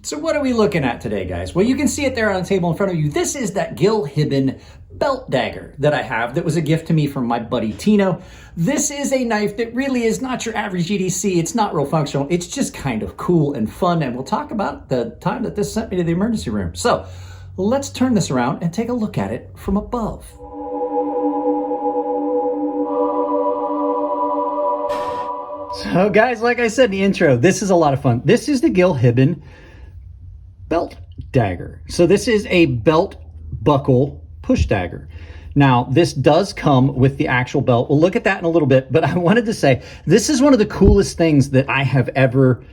So what are we looking at today, guys? Well, you can see it there on the table in front of you. This is that GIL HIBBEN belt dagger that I have that was a gift to me from my buddy Tino. This is a knife that really is not your average EDC. It's not real functional. It's just kind of cool and fun, and we'll talk about the time that this sent me to the emergency room. So let's turn this around and take a look at it from above. So guys, like I said in the intro, this is a lot of fun. This is the GIL HIBBEN belt dagger. So this is a belt buckle push dagger. Now, this does come with the actual belt. We'll look at that in a little bit, but I wanted to say this is one of the coolest things that I have ever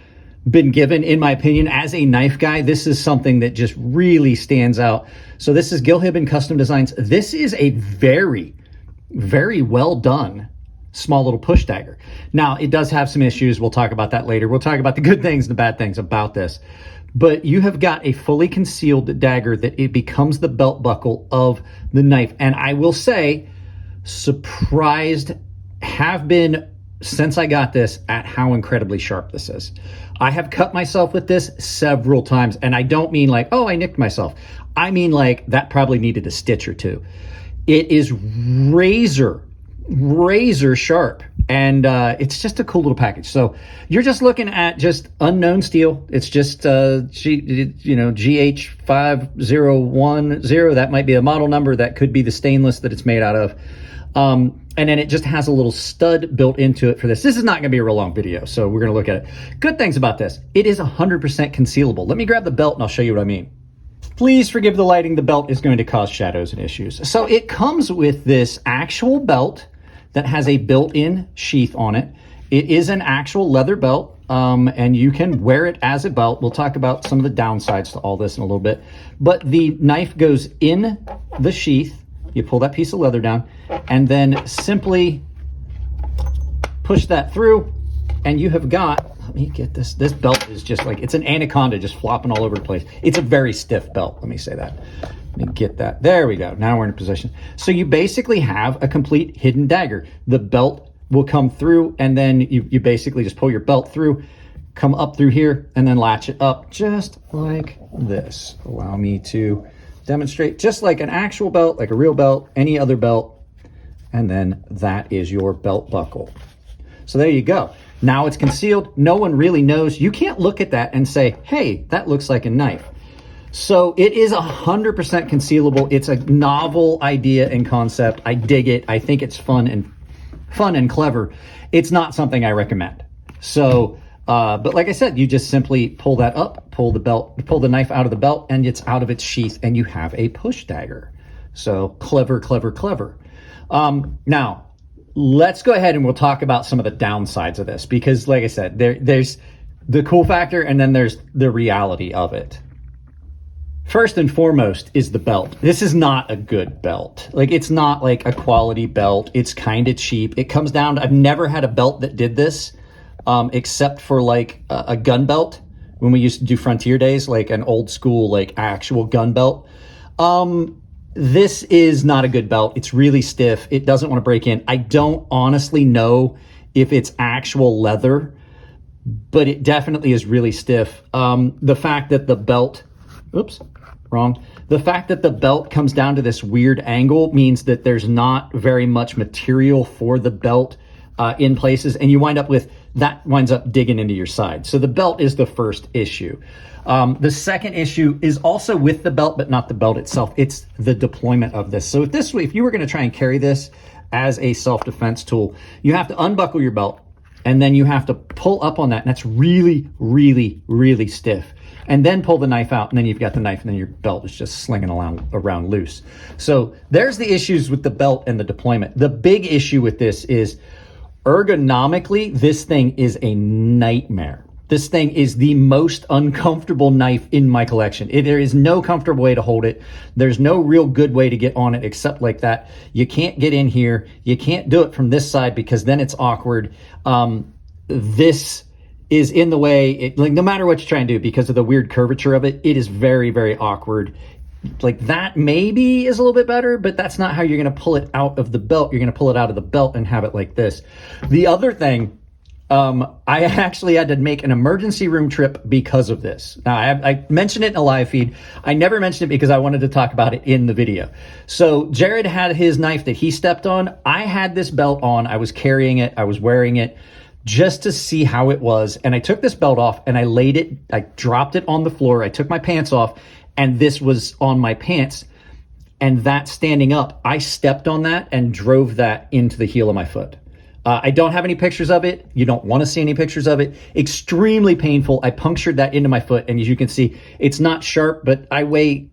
been given, in my opinion, as a knife guy. This is something that just really stands out. So this is GIL HIBBEN Custom Designs. This is a very, very well done small little push dagger. Now, it does have some issues. We'll talk about that later. We'll talk about the good things and the bad things about this. But you have got a fully concealed dagger that it becomes the belt buckle of the knife. And I will say, surprised have been since I got this at how incredibly sharp this is. I have cut myself with this several times, and I don't mean like, oh, I nicked myself. I mean like that probably needed a stitch or two. It is razor sharp, and it's just a cool little package. So you're just looking at just unknown steel. It's just GH5010. That might be a model number. That could be the stainless that it's made out of. And then it just has a little stud built into it for this. This is not going to be a real long video, so we're going to look at it. Good things about this: it is 100% concealable. Let me grab the belt and I'll show you what I mean. Please forgive the lighting. The belt is going to cause shadows and issues. So it comes with this actual belt that has a built-in sheath on it. It is an actual leather belt, and you can wear it as a belt. We'll talk about some of the downsides to all this in a little bit. But the knife goes in the sheath. You pull that piece of leather down, and then simply push that through, and you have got, let me get this. This belt is just like, it's an anaconda just flopping all over the place. It's a very stiff belt, let me say that. Let me get that. There we go. Now we're in position. So you basically have a complete hidden dagger. The belt will come through, and then you basically just pull your belt through, come up through here, and then latch it up just like this. Allow me to demonstrate, just like an actual belt, like a real belt, any other belt. And then that is your belt buckle. So there you go. Now it's concealed. No one really knows. You can't look at that and say, hey, that looks like a knife. So it is 100% concealable. It's a novel idea and concept. I dig it. I think it's fun and clever. It's not something I recommend. So, but like I said, you just simply pull that up, pull the knife out of the belt, and it's out of its sheath, and you have a push dagger. So clever, clever, clever. Now, let's go ahead and we'll talk about some of the downsides of this, because like I said, there's the cool factor, and then there's the reality of it. First and foremost is the belt. This is not a good belt. Like, it's not like a quality belt. It's kind of cheap. It comes down to, I've never had a belt that did this, except for like a gun belt when we used to do Frontier days, like an old school, like actual gun belt. This is not a good belt. It's really stiff. It doesn't want to break in. I don't honestly know if it's actual leather, but it definitely is really stiff. The fact that the belt, the fact that the belt comes down to this weird angle means that there's not very much material for the belt in places, and you wind up with, that winds up digging into your side. So the belt is the first issue. The second issue is also with the belt, but not the belt itself. It's the deployment of this. So if you were going to try and carry this as a self-defense tool, you have to unbuckle your belt, and then you have to pull up on that, and that's really, really, really stiff. And then pull the knife out, and then you've got the knife, and then your belt is just slinging around loose. So there's the issues with the belt and the deployment. The big issue with this is ergonomically, this thing is a nightmare. This thing is the most uncomfortable knife in my collection. There is no comfortable way to hold it. There's no real good way to get on it except like that. You can't get in here. You can't do it from this side because then it's awkward. This is in the way, like no matter what you try and do, because of the weird curvature of it, it is very, very awkward. Like that maybe is a little bit better, but that's not how you're going to pull it out of the belt. You're going to pull it out of the belt and have it like this. The other thing I actually had to make an emergency room trip because of this. Now, I mentioned it in a live feed. I never mentioned it because I wanted to talk about it in the video. So Jared had his knife that he stepped on. I had this belt on. I was carrying it. I was wearing it just to see how it was. And I took this belt off and I dropped it on the floor. I took my pants off and this was on my pants. And that standing up, I stepped on that and drove that into the heel of my foot. I don't have any pictures of it. You don't want to see any pictures of it. Extremely painful. I punctured that into my foot. And as you can see, it's not sharp, but I weigh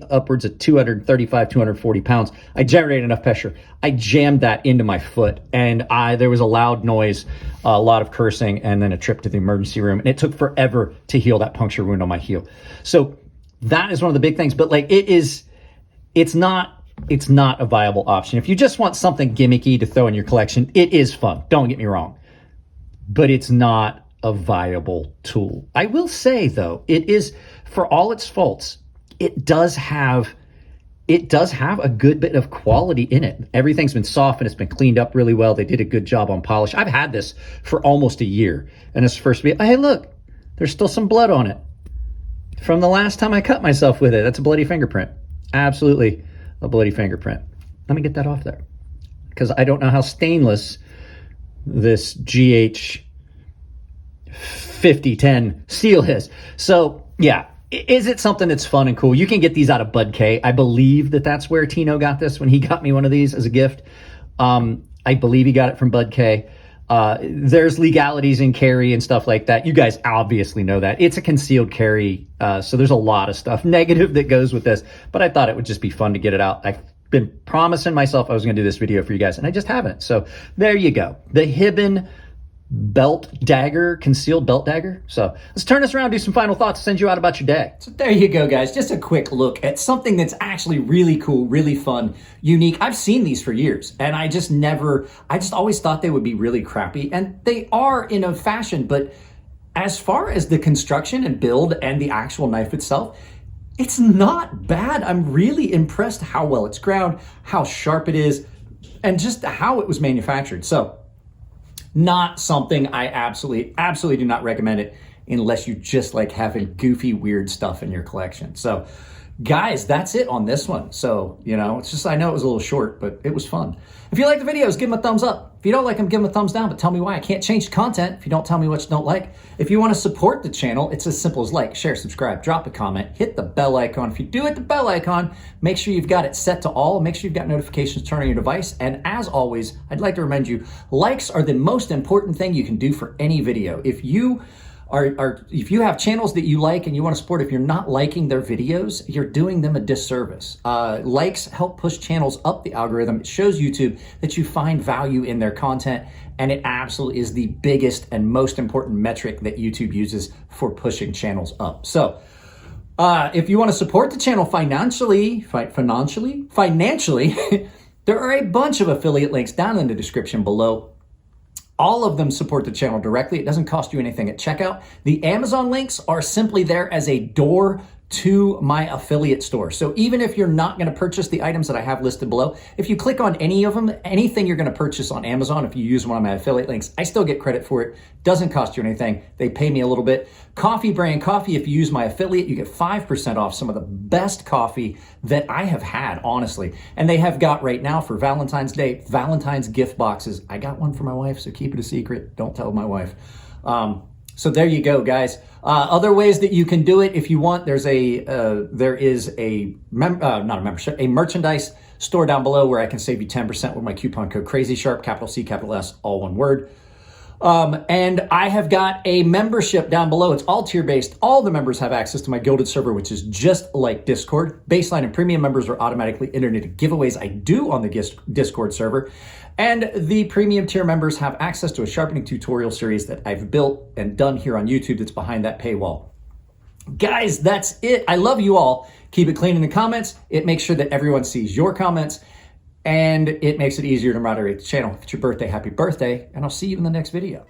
upwards of 235, 240 pounds. I generated enough pressure. I jammed that into my foot and there was a loud noise, a lot of cursing, and then a trip to the emergency room. And it took forever to heal that puncture wound on my heel. So that is one of the big things, but like it's not a viable option. If you just want something gimmicky to throw in your collection, it is fun. Don't get me wrong, but it's not a viable tool. I will say though, it is, for all its faults, it does have a good bit of quality in it. Everything's been softened. It's been cleaned up really well. They did a good job on polish. I've had this for almost a year and it's first to be, hey, look, there's still some blood on it from the last time I cut myself with it. That's a bloody fingerprint. Absolutely a bloody fingerprint. Let me get that off there because I don't know how stainless this GH 5010 steel is. So yeah, is it something that's fun and cool? You can get these out of Bud K. I believe that's where Tino got this when he got me one of these as a gift. I believe he got it from Bud K. There's legalities in carry and stuff like that. You guys obviously know that. It's a concealed carry, so there's a lot of stuff negative that goes with this, but I thought it would just be fun to get it out. I've been promising myself I was going to do this video for you guys, and I just haven't. So there you go. The Hibben belt dagger, concealed belt dagger. So let's turn this around, do some final thoughts, send you out about your day. So there you go, guys. Just a quick look at something that's actually really cool, really fun, unique. I've seen these for years and I just always thought they would be really crappy, and they are in a fashion, but as far as the construction and build and the actual knife itself, it's not bad. I'm really impressed how well it's ground, how sharp it is, and just how it was manufactured. So not something I absolutely do not recommend it unless you just like having goofy, weird stuff in your collection. So guys, that's it on this one. So, it's just, I know it was a little short, but it was fun. If you like the videos, give them a thumbs up. If you don't like them, give them a thumbs down, but tell me why. I can't change the content if you don't tell me what you don't like. If you want to support the channel, it's as simple as like, share, subscribe, drop a comment, hit the bell icon. If you do hit the bell icon, make sure you've got it set to all, make sure you've got notifications turned on your device. And as always, I'd like to remind you, likes are the most important thing you can do for any video. If you have channels that you like and you want to support, if you're not liking their videos, you're doing them a disservice. Likes help push channels up the algorithm. It shows YouTube that you find value in their content, and it absolutely is the biggest and most important metric that YouTube uses for pushing channels up. So if you want to support the channel financially, there are a bunch of affiliate links down in the description below. All of them support the channel directly. It doesn't cost you anything at checkout. The Amazon links are simply there as a door to my affiliate store. So even if you're not going to purchase the items that I have listed below, if you click on any of them, anything you're going to purchase on Amazon, if you use one of my affiliate links, I still get credit for it. Doesn't cost you anything. They pay me a little bit. Coffee Brand Coffee, if you use my affiliate, you get 5% off some of the best coffee that I have had, honestly. And they have got right now for Valentine's Day, Valentine's gift boxes. I got one for my wife, so keep it a secret. Don't tell my wife. So there you go, guys. Other ways that you can do it, if you want, there is a merchandise store down below where I can save you 10% with my coupon code CrazySharp, capital C, capital S, all one word. And I have got a membership down below. It's all tier-based. All the members have access to my Gilded server, which is just like Discord. Baseline and premium members are automatically entered into giveaways I do on the Discord server. And the premium tier members have access to a sharpening tutorial series that I've built and done here on YouTube that's behind that paywall. Guys, that's it. I love you all. Keep it clean in the comments. It makes sure that everyone sees your comments, and it makes it easier to moderate the channel. If it's your birthday, happy birthday, and I'll see you in the next video.